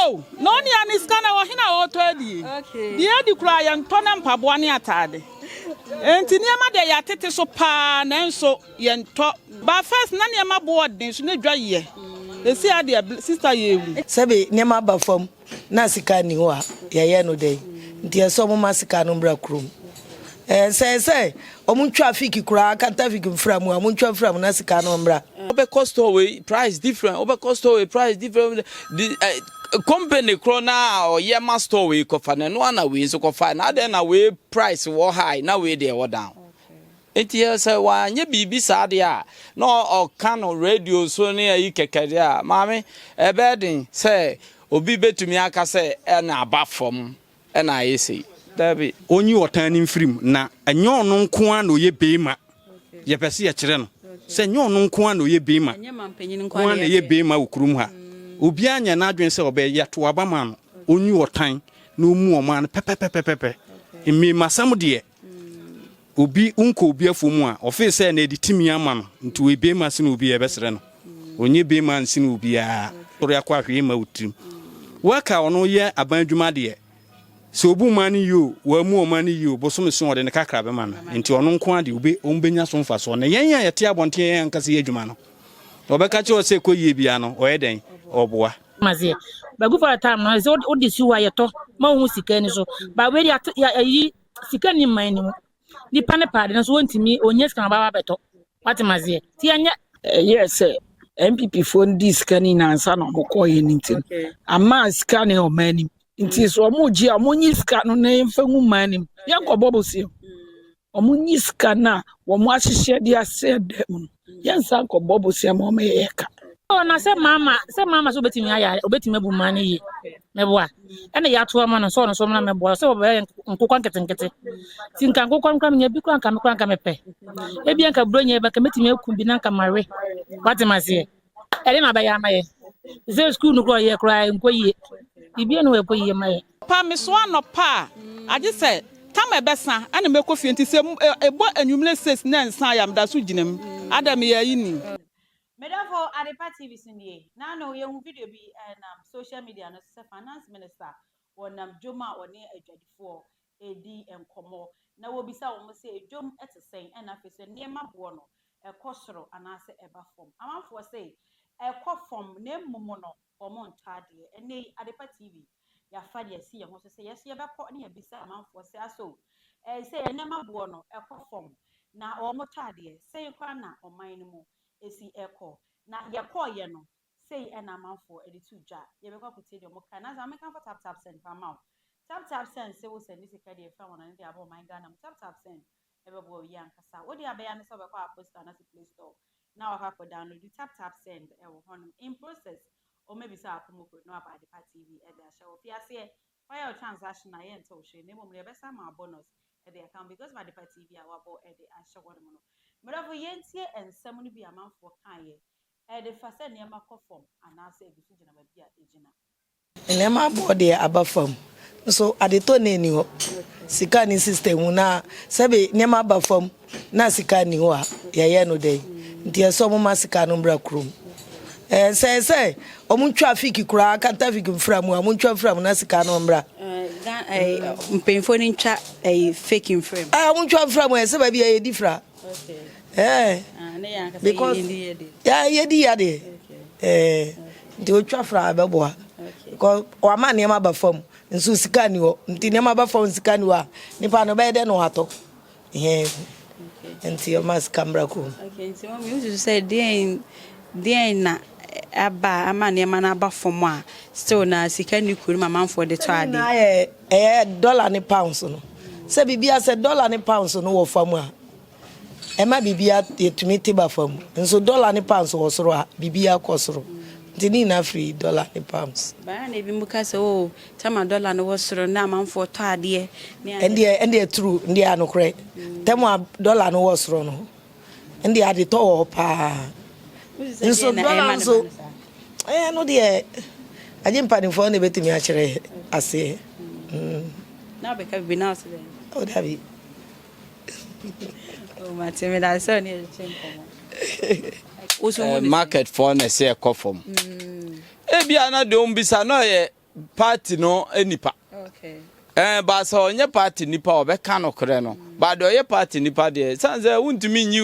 Oh, no ni ani scanner wa hina auto edi. Okay. The edi kura ya ntona mpaboa ne atade. Enti niema de ya tete so pa na nso ye nto. Ba first na niema board din so ne dwa ye. Esi ade sister ye wu. Sebe niema ba fam na sika ni ho a ye no dey. Nti eso mo masika no mbra krom. Say omun traffic kura kan traffic mframu omun traffic na sika no mbra. Obe cost away price different. Obe cost away price different. The company krona or yema store we kofa na no na we so kofa na dey na we price wo high na we dey wo down. Enti say wa nye bibi sa de a no o kan radio so ne ayi kekere a maame ebedin say obi betumi aka say na abafom na ayesi. Dabi onyi otan mfrim na enye ono nko a no ye beema ye pese ye kire no se enye ono nko a no ye beema enye mampanyin nko a ye beema okurum ha obi anya na adwen se obe ye to abama no onyi otan na omu oma no pepepepepe emi masam de obi unko obi afomu a ofe se na editimi ama no nti we beema se no obi ye besere no onye beema nsi no obi a tori akwa hwe ma utrim waka ono ye abanadwuma de so obu mani yo wa mu o mani yo bosom so ode ne kakra be man nti ono nko ade obi ombenya so mfa so ne yen ya yete abonte yen nkase ye adwuma no obeka che o se koyie bia no o yeden oboa mazie bagu for time no ze odi si wa yeto ma hu sika ni so ba we yi sika ni man ni mu ni pane pade no so wontimi onye sika ba beto what mazie ti anya yes MPP phone sika ni nansa no bokoye ni ntim ama sika ni o mani nti so omuji amonyi sika no na yemfangu manim yankobobosi omunyi sika na wo mo ahihye de ase dem yansa nkobobosi ma o meyeka oh na se mama so betimi aya obetimi abu mani yi meboa ene ya to ama no so na meboa so obe nkokwa nketenkete ti nka nkokwa nkwa nya bi kwa nka mepe ebi nka bronya ba ka metimi akum bi na nka mare watemazie ele na ba ya maye ze school no ko ye kra nkoyi Ibi enu wepo ye maye. Pa me so anopa age se tam ebesa ana mekofie nti se ebo anwumle ses na nsan ya mda so ginem adam ye yini Medafo Adepa TV sindie na no ye hu video bi na social media no se finance minister wonam Joma one adwadifo edi enkomo na wo bisa wo se ejom etesen na fese niema bo no ekosoro anase eba fom amanfo se ekofom na emumu no omo ntade ene Adepa TV ya fa de si ye ho so se yes ye beko ne ya bisa amanfo se aso se enema bo no ekofom na omo tade se kwa na oman no mu esi eko na yakoye no sei ena amanfo editu dwa ye beko kote de omo kan na za meka for tap send pa ma tap send se wo send sika de fa wona ne de abo man Ghana tap send ebebo yi ankasa wo de abaya ne so beko aposta na Play Store na waka ko download tap send e wo hono in process or maybe say akomoko no about Adepa TV e dey show fi ase fire transaction na ye nto hwe ne mom le besa ma bonus e dey account because Adepa TV a wabo e dey show one no medafo yentie ensem no bi amanfo kan ye e dey fa se ne makofom anase egusu gina ba bia ejina ne ma body abafam so adeto ne ni ho sika ni system na sebe ne ma abafam na sika ni ho a ye no dey nti eso mo masika no mbra krom say omun traffic kura kan traffic mframu omun traffic na sika no mbra mpemfo ni ntwa fake in frame omun traffic se ba bia ye difra okay na ya ka because ye di nti o traffic abeboa because o ma ne ma ba fam nso sika ni ho nti ne ma ba fam sika ni wa nipa no be de no hato nti o mas camera ko okay nti mo you say den na aba amane ma na aba fom a still na sika ni kuru mama for the child na dollar ni pounds no se bibia se dollar ni pounds no wo fam a e ma bibia etumi tiba fam nso dollar ni pounds wo soro a bibia kosoro dini na free dollar ni pounds ba na bi muka se o tama dollar no wo soro na manfo to ade ende true ndi anokre tama dollar no wo soro no ndi ade to pa nso dollar so no de ajim pani fo ne betimi a kire ase na be ka bi na so den o dabi o matemi da so ne market for na say ekofom e bia na de ombisa no ye party no enipa. Okay. But so onye party nipa obeka no kre no. But do ye party nipa de. Sanze wuntumi nyi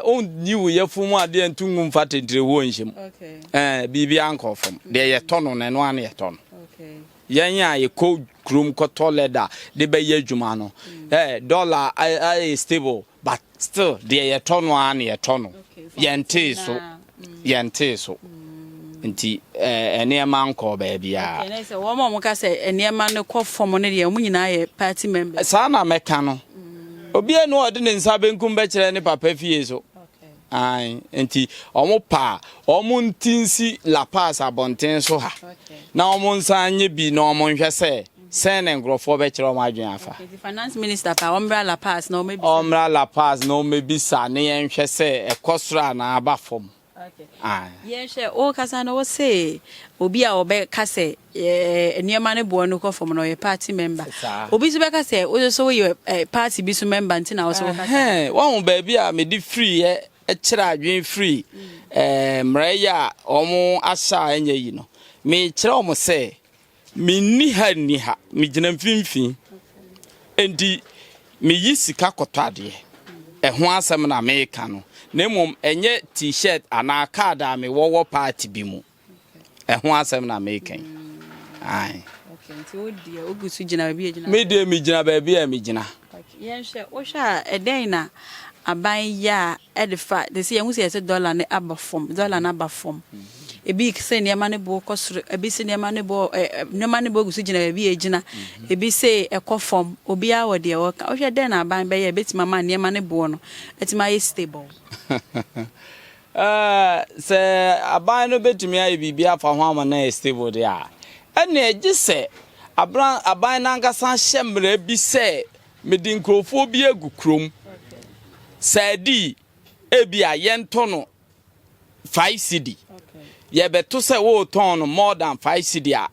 on nyi ye fumu ade ntungu mfata ndire wo nhim. Okay. Bibi ankofom. De ye tono na no an ye tono. Okay. Yenya ye ko krum ko toleda de be ye adwuma no. Dollar I stable but still de ye tono an ye tono. Yente so. Nti enema nko ba bia okay say wo mo ka say enema ne kɔ fom ne de mu nyina ye party member sa na meka no obi enu ode ne nsa benkum be kire ne papa fie so okay ai nti omo pa omo ntinsi la pass abonten so ha okay na omo nsa nye bi na omo nhwe se sen ne ngrofo be kire omo adwen afa the finance minister pa omra la pass no maybe omra la pass no maybe sa ne yen hwe se ekosra na aba fom. Okay. Yes, o kasa no say obi a obe kase eniema ne bo no kɔ no ye party member. Obi so be kase o so we party bi so member nti na o so kasa. Won ba bia me di free e kira adwen free. Mraya omo asa anya yi no. Me kira omo say me ni ha me gina mfimfin. Enti me yi sika kɔtɔ ho asɛm na me ka no. Nemum enye t-shirt ana card a me wo party bi mu ho asem na me kan ai okay nti o dia ogusu gina ba gina me de me gina ba bia me gina yen hwe o hwa eden na aban ya edifa de se yen hu se dollar ne abafom dollar na abafom ebi se ne ma ne bo kosoro ebi se ne ma ne bo gusu gina ba bia gina ebi se ekofom obi a wo de wo ka o hwe den na aban ba ya betima ma ne ma ne bo no etima ye stable. Se aban no betumi ayi bibia afa ho ama na stable de a ene agi se aban na nkasa hyemra bi se medi nkrofo bi agukrom sadi ebi a yento no 5 cedi ye beto se wo ton no more than 5 cedi a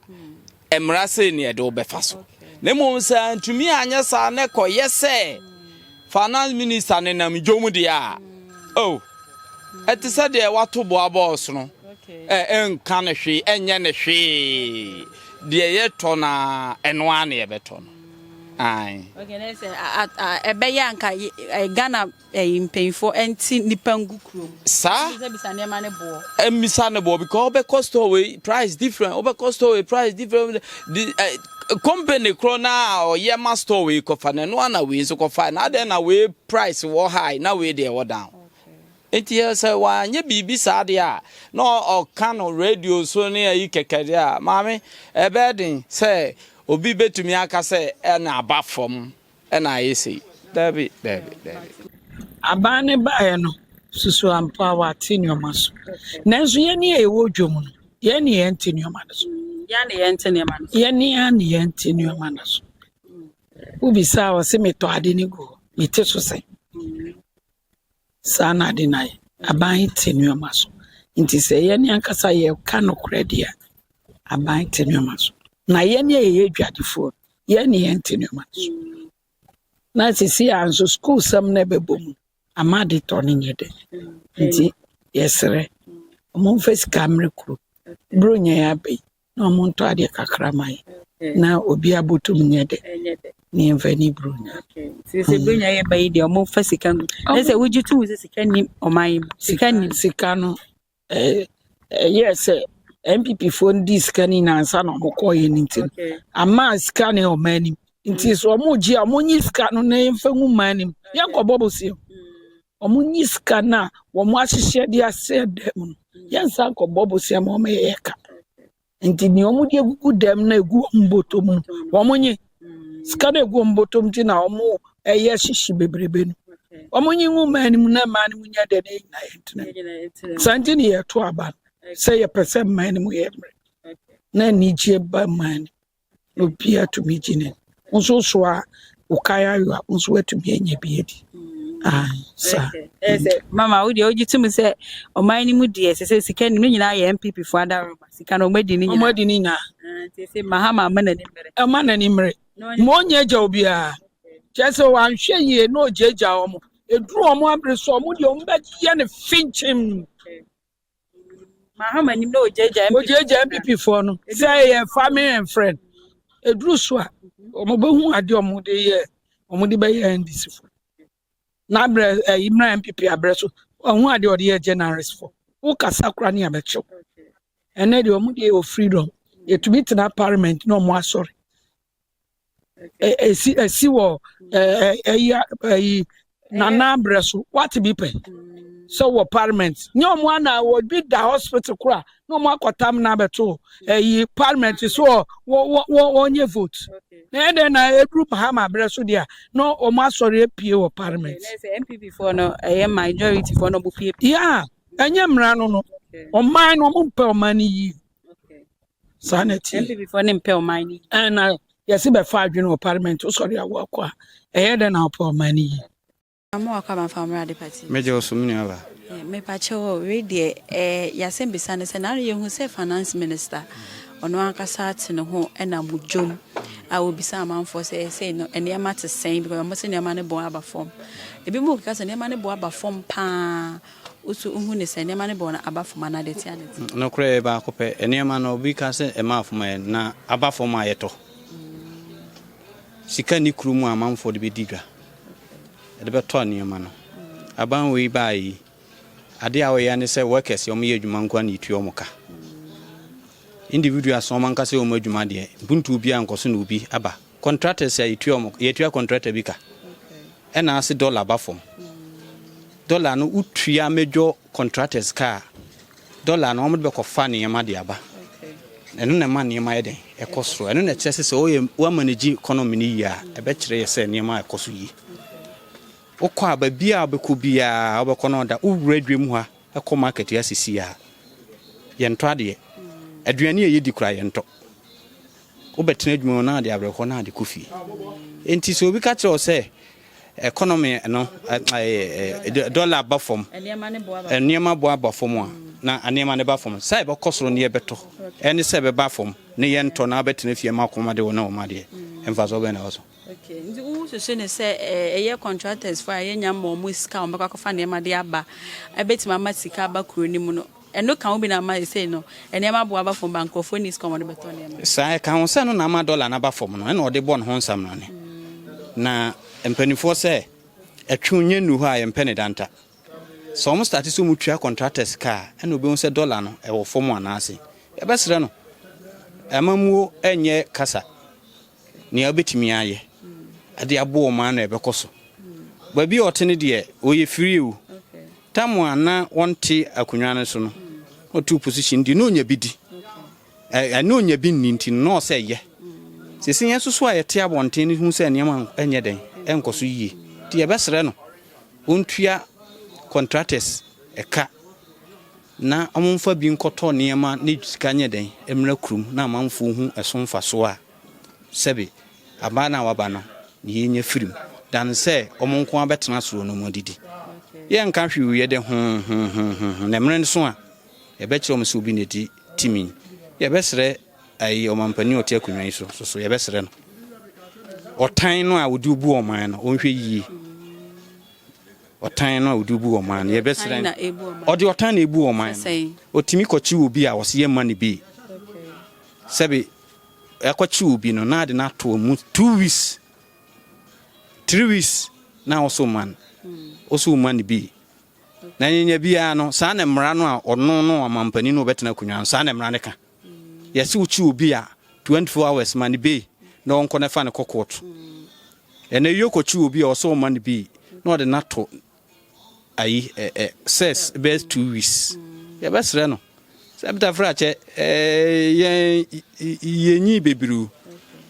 emra se ne de obefa so na mo nsa ntumi anya sa ne koye se finance minister ne nam dwomu de a oh eti se de wato bo abos no enka ne hwe enye ne hwe de ye to na eno ane ye beto no ai okay na say ebe ya nka Ghana mpemfo enti nipangu kuro sa bisa ne ma ne bo emisa ne bo because obe cost away price different obe cost away price different the company krona or ye master we ko fa na no ana we so ko fa na then na we price wo high na we dey wo down enti ye say wa nye bibi sa de a no o kan radio so ne ayi kekere a maame ebedin say obi betumi aka say na abafom na ayesi dabi abane bae no susu ampa wa tinioma so nanso ye ne e wo dwom no ye ne ye tinioma so ya ne ye tinioma so ye ne ya ne ye tinioma so ubisa wa se meto ade ne go mete so se sana de nai aban tinioma so nti se ye ne ankasa ye ka no kredi a aban tinioma so na ye ne ye dwadefo ye ne ye tinioma so na sisi anso school sam na bebom amade toni nyede nti yesre mo face camera kru bronya ya be na mo nto ade kakra mai na obi abotum nyede ni mfani bronya sisi bronya ya be de mo face camera ese wujitu wuzi sikani omai sika no yes MPP phone diskani na ansa na mo koye nti ama scan o mani nti so omo gi amonyi ska no na yemfa ngumanim yakobobosi omonyi ska na wo mo ahihye de ase dem yensa kobobosi am o meyeka nti ni omo de gugu dem na egu mbotom wo monyi ska na egu mbotom ti na omo eye hihye bebrebe no omonyi ngumanim na manim nya de na yentena santini ye to aba say ye person manim ye na ni gie ba man obia to me gine unso so a ukaya yo unso wetumi enya biedi sa mama we dey ojitum say oman ni mu die say sika ni nyina ye MPP fo ada sika no madi ni nyina say mahama mana ni mere e mana ni mere mo nya ja obia chese wa hwe ye no jeja omo eduru omo abre so omo de omo ba ye ne finchim Mahama nim no jeja MPP for no say family and friend edru so a omobehu ade omode ye omode be ye ndisi for na bre imra MPP abre so ohu ade ode ye generous for wo kasa kra ne abecho ene de omode o freedom yetumi tena parliament no mo asori si wo nana bre so what be pe so wo parliament nyo mo na wo bi da hospital kura no mo akotam na beto parliament so wo nye vote na ede na group Mahama bre so dia no o ma sori apie wo parliament MPP for no majority for no bu pie yeah enye mra no o man no mo pe o man yi sanity MPP for no pe o man yi na yesi be fa adwene wo parliament o sori awo akwa ede na pe o man yi Amo akaba famra de party. Meje osumni aba. Me pache wo we de yasembisa ne se na ye hu se finance minister. Ono ankasa ate ne ho na mudwom. A obisa amanfo se no enema te sen because mo se enema ne bo aba form. Ebi mo ka se enema ne bo aba form pa. Usu hu ne se enema ne bo na aba form na de tia ne. No kure ba ko pe enema no obi ka se ema form na aba form ayeto. Sika ni krumu amanfo de be digwa. The better near Aban we buy Ade away say workers your mere jumanquan eat your moka. Individual so man case o majuma de buntu bi ankoso ubi aba. Contractors say it your contractor bika. And I say dollar bafom. Dollar no utria major contractors car. Dollar no mo be ko fa ne yama de aba. Eno na man yama de e kosro. Eno na chese se o manage economy ni ya e be kire ye se ne yama e koso yi. Okwa ba bia obeku bia obekono da uwredwem ha ekọ market ya sisi ya yento ade aduane ye di kura yento obetena adwuma na ade abreko na ade kofi enti so obi ka kire o se economy no dollar bafom enema bo abafom a na anema ne bafom sai be kosoro ne beto eni se be bafom ne yento na betena fie makoma de wona o made emfaso be na oso. Okay. Ndi so say eye contractors for anya mo sika o meka kofa ne ma de aba. Abetima ma sika aba kuro ni mu no. Eno kan obi na ma say no. Ene ma bo aba from bankofo ni sika mo de beto ne ma. Sai kan wo say no na ma dollar na aba from no. Ena o de bon ho nsam no ne. Na empanifo say atwunye nu ho a empene danta. So mo start so mu twa contractors car. Ena obi won say dollar no e wo form anase. E besere no. Amamuo enye kasa. Ni obetimi aye. Ade abo ma na ebekoso ba bi otene de oye free o tamu ana wonte akunwa ne so no otu position di no nya bidi no nya bi ninti no se ye sesi yen soso ayete abonte ne hu se niam enye den enkoso yie ti e besere no ontua contractors eka na amomfa bi nkoto niam ne sika nye den emra krum na amamfo hu esomfa so a sebe abana wabana yenye film dan say omonko abetena so no modidi ye nka hwe ye de na mren so a ye be kire omso bi ne di timi ye be sere ayi omampani oti akunwan so ye be sere no otan no a wodi obu oman no onhwe yi otan no a wodi obu oman ye be sere odi otan na ebu oman otimi kochi obi a wose ye mani bi sebe akwachi obi no na de na to mu 2 weeks 3 weeks na also man bi na nyenya bia no sa na mra no a ono no amampani no betena kunwan sa na mra ne ka yesi uchi obi a 24 hours man bi na onko na fa ne kokot ene yokochi obi a also man bi no de na to ayi says best 2 weeks ya besre no sabita frache yenyi bebiru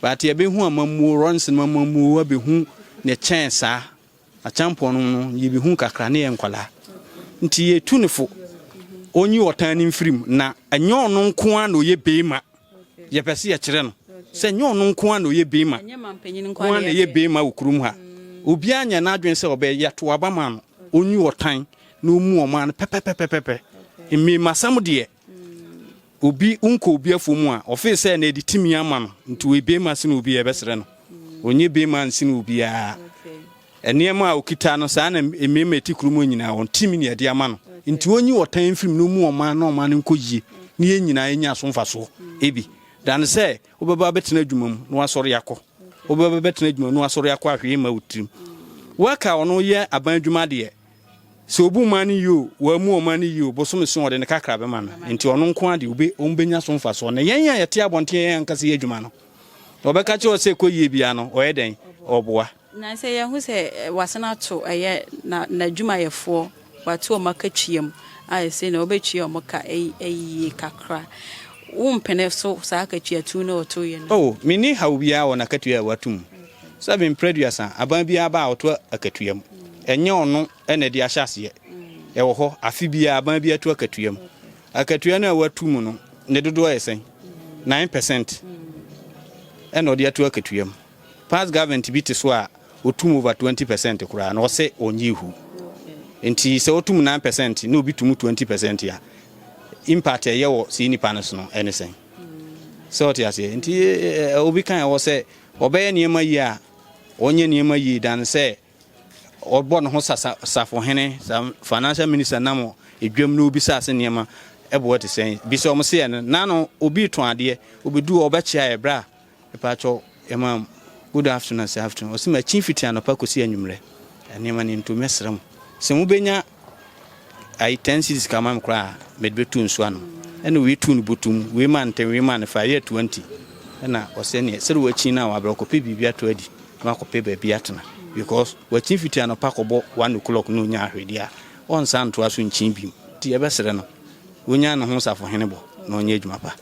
but ye be hu amamu ronsin mamamu wa be hu ne chance a champion no ye be hu kakra ne enkwala nti ye tunifo onyi otan ni mfrim na enyo no nko a no ye beema ye pese ye kire no se enyo no nko a no ye beema Enye mampanyin nko a ye beema okurum ha obi anya na adwen se obe ye to abama no onyi otan na omu oman pepepepepe imi masam de obi unko obi afomu a ofe se na editimi ama no nti we beema se no obi ye besere no onye beema se no obi a eniema a okita no sa na emema eti krumo nyina on timi ne de ama no nti onyi wotan film no mu oman na oman nko yie ni enyina enya so mfaso ebi dan say obeba betena adwuma mu no asori yakọ obeba betena adwuma no asori yakọ ahwe ma wutrim waka ono ye aban adwuma de so obu mani yo wa mu omani yo bosom so ode ne kakra be man nti ono nko ade obe ombenya so mfaso na yen ya yete abonte yen ankase ye adwuma no obeka che o se koyie bia no oyeden oboa na say ye hu se wasana to eye na adwuma yefo watu o makatwiem I say na obetwi o maka eyi kakra umpene so sa akatwa tu na oto ye no oh mini hawo bia wona katwa watum sabin producer aban bia ba oto akatwam enye ono ene de ahyase e wo ho afi bia aban bia to akatwam akatwa na watum no ne dodo yesen 9% ene ode to akatwam past government bi te so a otum over 20% kura na o se onyihu enti se otum 9% no bitum 20% ya impact ye wo si ni panos no anything so what you say enti obi kan wo se obeye niema yi a onye niema yi dan se obo no ho safo hene financial minister namo edwam no obi sa se niema ebo what say bi se o mo se na no obi to ade obedu obechia e bra e pa cho emam good afternoon say afternoon o se ma chinfiti anopa kosi anwumre niema ni nto mesrem se mu benya ai 10 cities kama mkra medbetu nso ano ene we tunu botum we man 10 we man 5 20 ena ose ne sere wachi na wa bro kope bibia to adi ma kope ba bia tena because wachi fiti ano pakobo 1 o'clock no nya ahwedi a on san to aso nchin bim ti e besere no wonya no ho safo hene bo na onye adwuma pa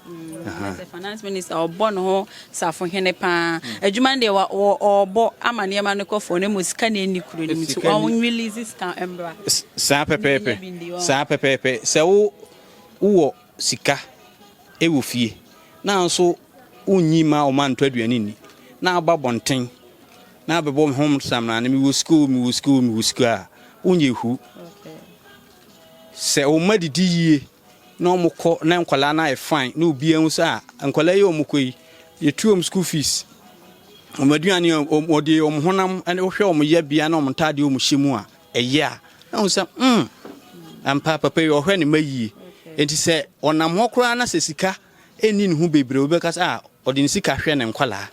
the finance minister obo no ho safo hene pa adwuma de wa obo amane ma no kofo ne musika ne ni kuro ni ti on release scan embra sa pepepe se wo sika e wo fie na nso unyima o man to aduane ni na aba bonten na abebo home samna na mi wo school a unyehu se o madidi yie no mukọ na nkwala na e fine na obi anwu sa nkwala ye omukoi ye tuom school fees omaduane odi omhonam ene hwe omye bia na omtade omuhyimu a eye a na unsa ampa papa ye ohwe ne mayi enti se onam hokora na sesika eni ne hu bebre obekasa odi ne sika hwe ne nkwala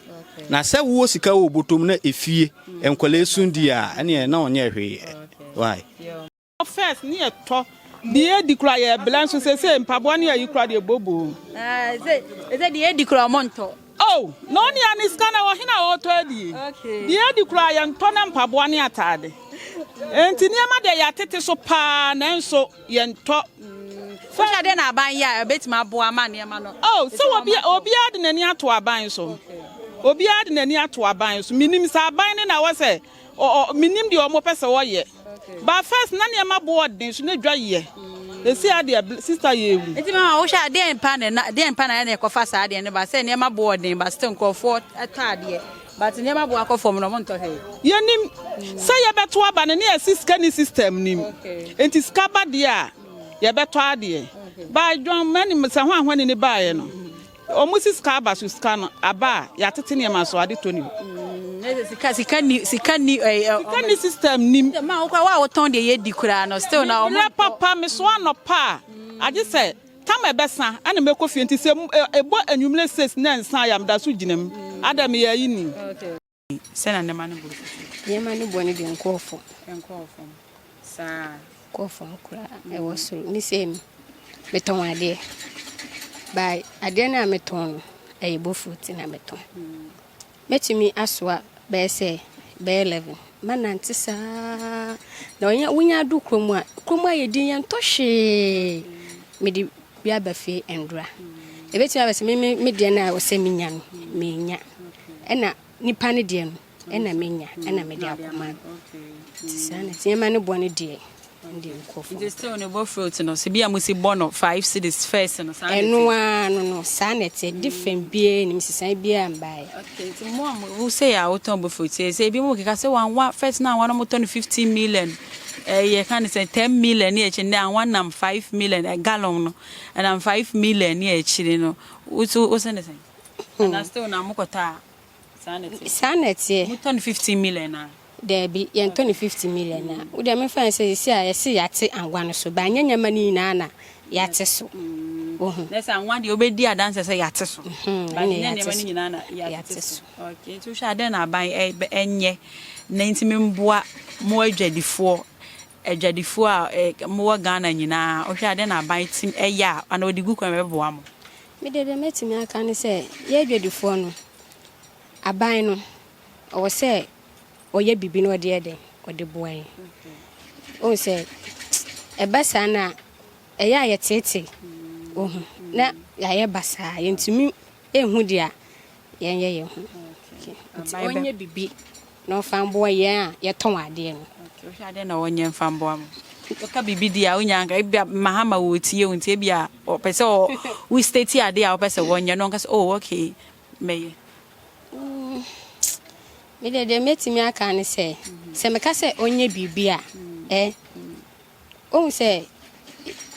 na se wo sika wo botom na efie enkwala esundi a ene na onye hwe why first ni eto die dikura ye blanche se mpabo ne ayi kura de bobo say die dikura monto oh no ni ani scanner wo hina wo to adi okay die dikura ye nto na mpabo ne atade enti niam de ya tete so pa na nso ye nto Fosha de na aban ya betima bo ama niam no oh so obi ade nani ato aban so obi ade nani ato aban so minim sa aban ne na wo se minim de o mo pese wo ye but first na niam board den so na dwa ye esi ade sister ye wu enti ma wo sha de empa na na ekofa sa ade ne ba se niam board den ba still nkofo atade but niam bo akofom no mo nto he ye nim say ye beto aba ne scanning system nim enti skaba de a ye beto ade ba dwan mani msa ho ahwane ne baaye no omusi skaba su scan aba ya tete niam so ade to ni sikani system nim ma wa ton de ye dikura no still na o papa me so anopa age say tam ebesa ana mekofi enti se ebo anwumle ses na nsa yam da so ginam adam ya yini sena ne manu bo ye manu bo ne de nkofo sa kofo kura e wo so ni sem beton ade bai ade na meton e bo fruit na meton metimi aswa be se be 11 manante sa na wonya du kromu a ye din yan tohye me di bia ba fe endra e beti ba se me de na wo se minya no menya ena nipa ne de no ena menya ena me de akoma sana tiema ne bone de ndi nkofo the still no bo fruit no se bia musi bono 5 cities first no sana no sana te different bia ni misisan bia mbae okay so mo wo say ya oton bo fruit say bi mo kika say one first now one mo ton 15 million ye can say 10 million ye chi na one nam 5 million a gallon no and am 5 million ye chi no wo say ne say and still na mo kota sana te mo ton 15 million na there be yen 50 million na we dey me fan say see yate angwa no so ba nyanya mani na na yate so let's angwa de obedi adanse say yate so ba nyanya mani nyina na yate so okay to sha den aban enye na ntimi mboa mo adwadifo a mo Ghana nyina o hwa den aban tim eya ana odigu kwa meboa mo me dey metimi aka ne say ye adwadifo no aban no o say oye bibi no de eden o de boy o say e basa na eya ye tete na ya ye basa ye ntimi ehu dia ye hu onye bibi no fan boy ye ton ade no o hwa de na onye fan boy am ka bibi dia onya nka bia mahama wo tie untie bia o pese o we state ade a o pese wonye no nka oh okay me me de metimi aka ne se me ka se onye bibia o se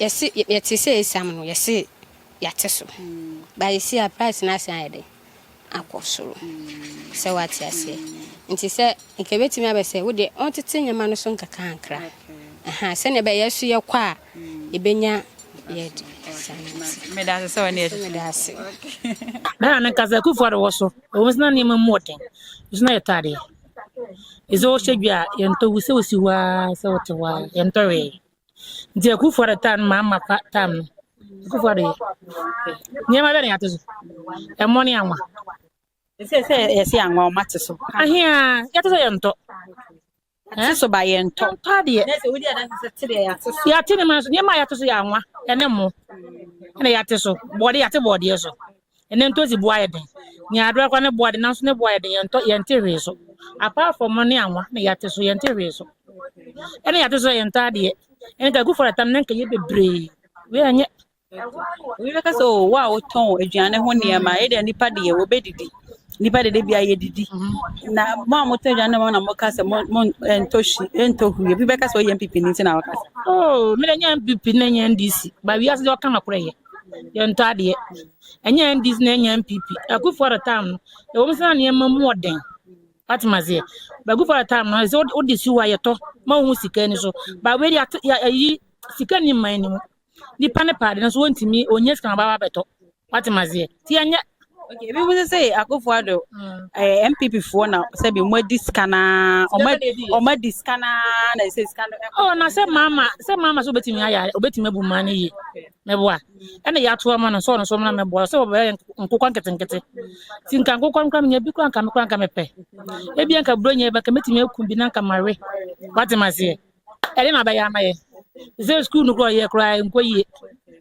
yesi se esam no yesi yate so ba yesi a price na san ede akosoro se wati ase nti se nke betimi abese wo de on tete nyama no so nkaka ankra se ne be yesu ye kwa ebenya yedi me da se woni me da se na na kaza ku for woso o musna ni mamoten isna yetade izo shegwa yento wuse wasiwa se wotwa yento we ndia ku for tan mama tam ku for de nyama be na yatezo e moni anwa se yesi anwa o mateso ahia yatezo yento so ba yento tade na se wodi adanse se tire yateso ya tini man so nyama yatezo ya anwa ene mo ene yatezo body yate body so ene ntozi boa den ni adwa kwa ne boa den nanso ne boa den yente reso apart from money anwa ne yatezo yente reso ene yatezo yenta de ene ga gu for tam nanka ye bebre we anye we be ka so wa o ton aduane ho ne ma e de nipa de wo bedidi nipa de bia ye didi na mo ton aduane mo na mo ka se mo entohu ye be ka so ye MPP ni na waka oh me nya MPP na nya NDC ba wi ase o kan akure ye yenta de enya NDC na nya MPP aku for tam e wo msa na ma mu oden Atmazie ba gu for time no so o disi wa yeto ma hu sika ni so ba we yi sika ni man ni mu ni pane pade no so wontimi onye sika ba beto Atmazie ti anya okay we will say Akufo-Addo MPP for na say be mo diskana o ma diskana na say diskana oh na say mama so betimi aya obetimi bu man yi meboa ene ya to ma no so na meboa so be nkokwa nketenkete ti nka nkokwa nkwa nya bi kwa nka mepe ebi nka bronya ba ka metimi akun bi na nka mare Atmazie ere na ba ya maye ze school no ko ye kra nkoyi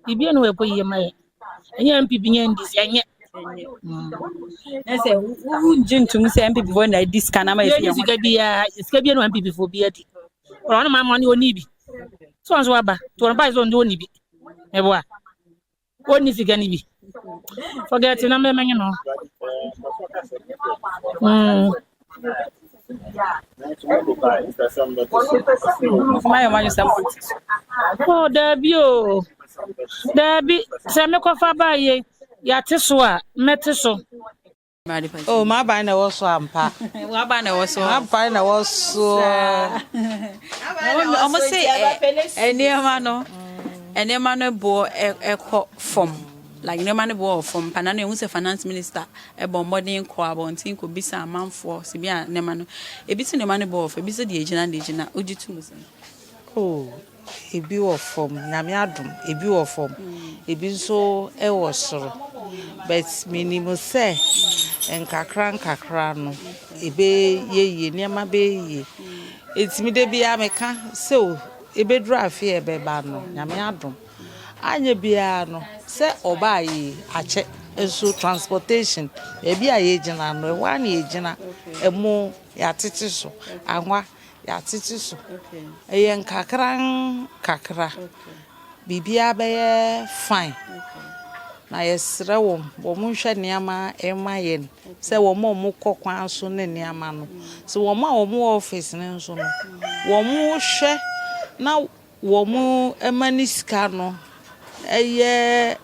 ibi no we koyi maye enya MPP nya ndisi enya say who jintum say MPP for na diskana ma ye sika bia no MPP for bia di ora na mama ni oni bi so anso aba to on ba so ndo oni bi meboa oni sika ni bi forget na me menye no oh Debbie se me ko fa ba ye ya teso a meteso oh ma ba na wo so ampa wa ba na wo so ampa na wo so o mo say enema no bo ekọ form like enema no bo form pana no say finance minister e bo modern ko abontin ko bisa amanfo se bia enema no ebisi enema no bo for ebisi de egina ojitu musin oh ebi wo form nyame adom ebi wo form ebi nso e wo soro but minimum say enkakra no ebe ye niam be ye etimi de bia meka so ebe draft e be ba no nyame adom anya bia no se oba yi ache enso transportation ebi aye gina no e wa na ye gina emu ya tete so anwa ya tete so eyen kakra bibia be fine na yesre wo mo hwe niama emayen se wo mo kokwan so ne niama no se wo mo office ne so no wo mo hwe na wo mo emaniska no eye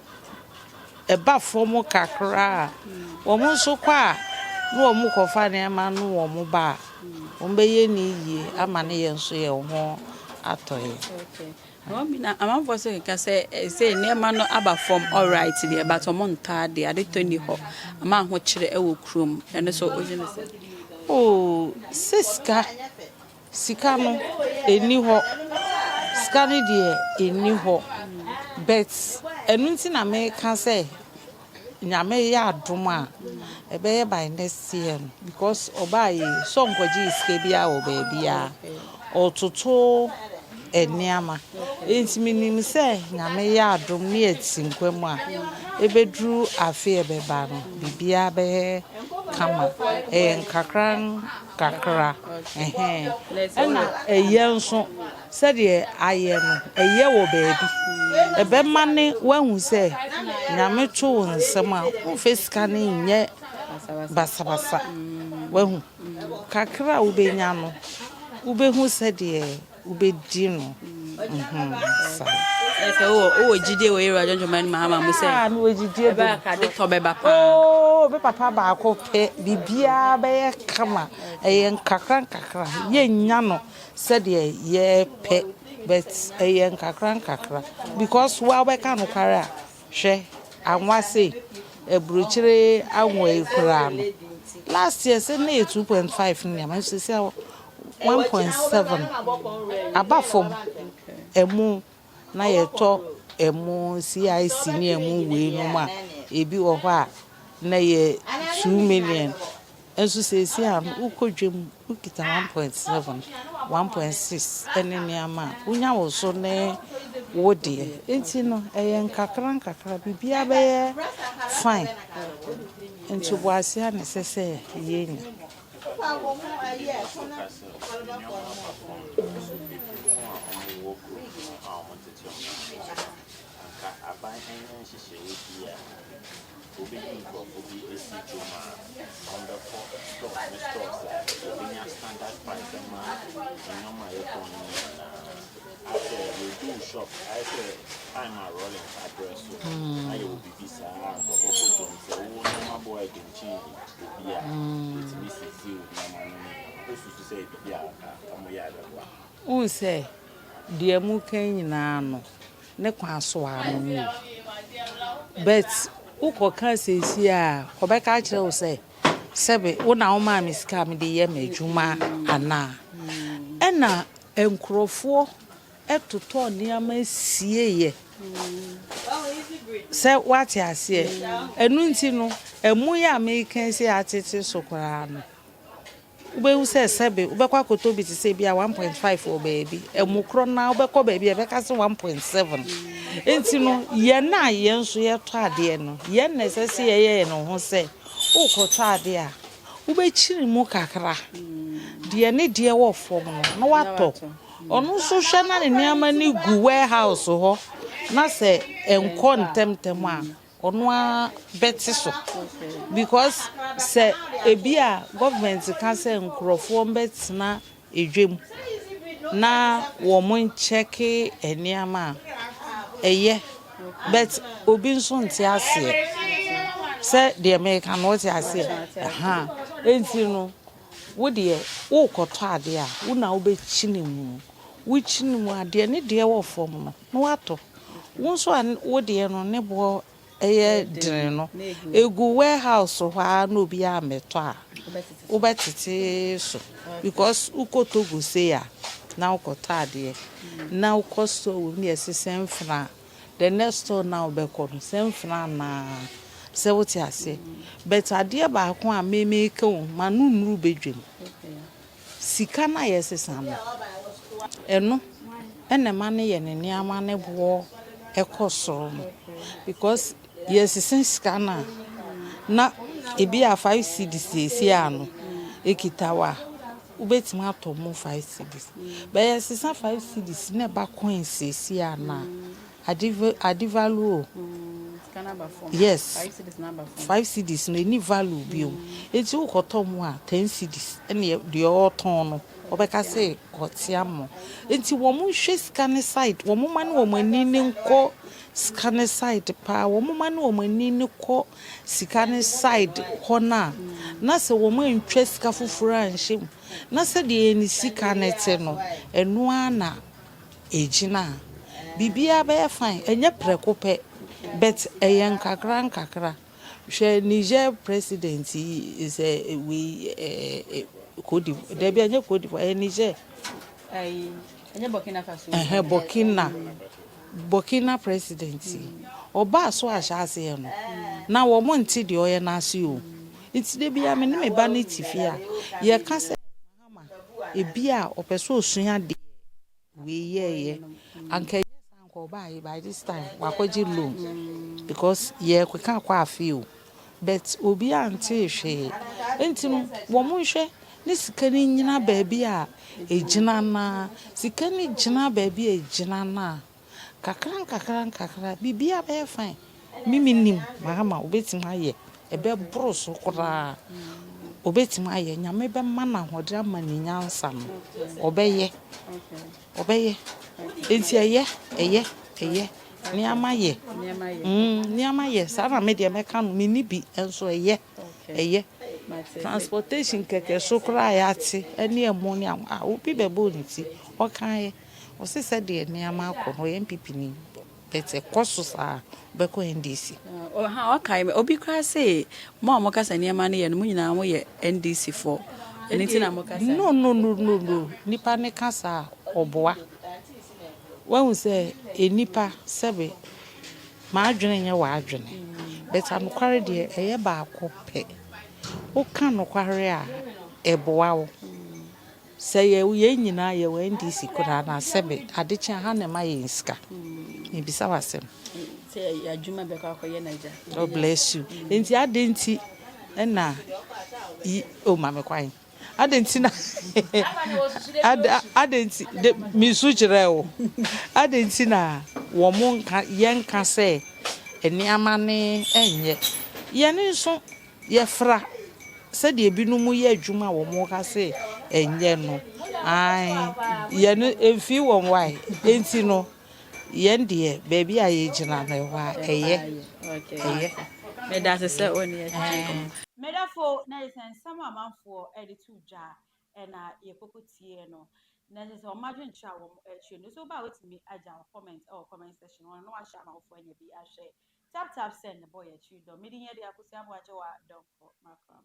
eba fomo kakra wo mo so kwa no omu kofa ne ma no omu ba ombeye ni yie ama ne ye nso ye ho atoye. Okay. I'm for saying say near man aba from all right there, but on tade I did Tony ho. A man who chire e wo krum and so oh siska sika no eni ho sika ne de eni ho but enu nti na me ka say nyame ya adom a ebe by next year because obaye so nkwaji iske bia obebia ototo eniama entiminim se nyame ya adom ne etinkwam a ebedru afi ebeba no bibia be kama nkakran kakra ena eyenso se de aye no eye wo beebi ebe mane wahu se nyame to nsem a wo fesika ne nye basabasa wahu kakra wo benya no wo behu se de wo bedi no sa oh jide we ra jonjo man mahama mu se no jide ba ka de to be ba pa oh be papa ba ko pe bibia be kama kakra ye nya no se de ye pe but kakra because wa we ka no kwara hwe anwa se ebruchire anwa ekura no last year say na 2.5 ne am say 1.7 abafom emu na yeto emu CIC ni emu we no ma ebi wo ho a na ye 2 million enso say si am ukodwem ukita 1.7 1.6 ene ni ama unya wo so ne wo de enti no nkakra bibia be fine enti bo asia ne sese yenya shop. I say I'm a rolling address. I will be visa. My boy can change. Yeah, it's Mrs. Zil. To say, yeah, who say, dear Muken Nano, ne kwaso ano. But who can say, yeah, Quebec actually say, Sebe, when our mammy is coming the year, Juma, and na. And now, and Crofo. To turn near my see say what I say, and Nuntino, a moya making say at it so crano. Ube says Sabe, Ubaqua could be to say be a 1.5 for baby, a mukron now, Beco baby, a becas 1.7. Entino, yena yen so ye tradiano, yen necessary no who say, oh, cotadia, Ube chili mukakra. Dear need dear wolf for no what talk. Onu so hwana ne niama ni gu warehouse ho na se enko ntemtem a onu a beti so because se ebia government ka se nkrofo mbetena edwem na wo mon check eniama eye but obi nso nti ase se the American what ase enti no wo de wo koto ade a wo na wo be chinemu which no ade ne de wo fom no no ato wo so wo de no ne bo eye dire no egu warehouse ho a no bi a meto a wo betete so because ukoto go say ya na ukoto ade na ukosto wo mi esesen fra the next store now be ko sen fra na se wo ti ase but ade ba ko a meme ke wo manu nuru bedwem sika na yesesa no eno ene mane ye ne niama ne bo ekosoro because yesesa sika na ebi a 5 cedis esi ano ekitawa ubetima to mo 5 cedis but yesesa 5 cedis ne ba coins esi ana adivalu yes 5 cedis no any value bio eti ukoto mo a 10 cedis ene de oton no obeka say kotiamo enti wo mo hwe scan side wo mo mane wo mani ni nko scan side pa wo mo mane wo mani ni ko scan side hona na se wo mo ntwa sika foforo anhye mu na se de ni sika nete no eno ana ejina bibia be fine enye prekope but eyen kakra hwe Niger president is we kodi de bia enye kodi for Niger enye Burkina Faso Burkina president oba so ahase ye no na wo mo nti de oye na ase o nti de bia me ne me ba ne tifia ye ka se mahama ebia opeso osua de we ye anka sanko ba by this time wakoji loan because ye kweka kwa afio but obi anti hwe nti no wo mo hwe ne sika ni nyina ba bia ejina na sika ni jina ba bia ejina na kakra bibia be fine miminim mahama obetim aye ebe broso kura obetim aye nyame be mana hode amani nyansa no obeye enti eye ni amaye sana me de meka no mini bi enso eye transportation keke so kura ya ti eni emu ni obi bebo nti okan o se se de ni ama akọ no MPP ni bete koso sa be ko NDC okay obi kra say mo kasa ni ama ne ye no nyina mo ye NDC for anything na mo kasa no nipa ne kasa oboa when we say enipa sebe ma adwene nye wa adwene beta no kware de eye ba akọ o kan no kware a eboa wo say ye nyina ye wa NDC kura na sebe adeche ha na ma ye nska e bisa wasem say adwuma be ka akoye naija God bless you enti adenti na o ma me kwan adenti na adenti de mi sujire o adenti na wo mo yenka say eni amane enye ye ne nso ye fra se de binu mu ye adwuma wo mo ka say enye no ai ye no emfi wo wai enti no ye ndie baby aye gina na wa eye me da se oni e medafo na isen sama amanfo editu ja na ye kokotie no na se o madwen cha wo ehwe no so ba wetimi aja comment comment section no wa sha amanfo anya bi ahwe tap send the boy echi do me din ye de akosi abo aje wa don for makram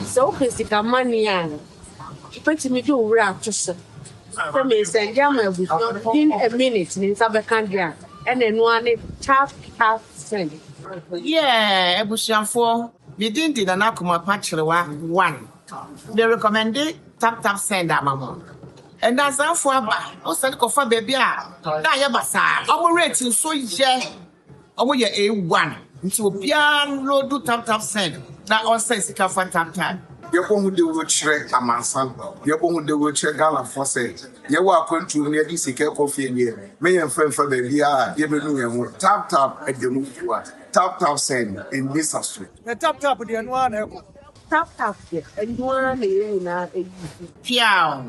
so physical money and put me do wrap to say me send jam in a minute in Sabakandria and then one tap send ebusiafo bidin di na akoma pa kirewa 1 they recommend tap send amamo and that's for aba o send ko fa baby a da ye basa omo rate so ye omo ye A1 nti obia no do tap send na on say sika fa tap yebo hu de wo kire amansan yebo hu de wo kire Ghana for say ye wa kwantu ne di sika kofi nie me ye mfa baby a ye benu ye ho tap edemu fuwa tap send in this street the tap de no ana tap de and you na e piao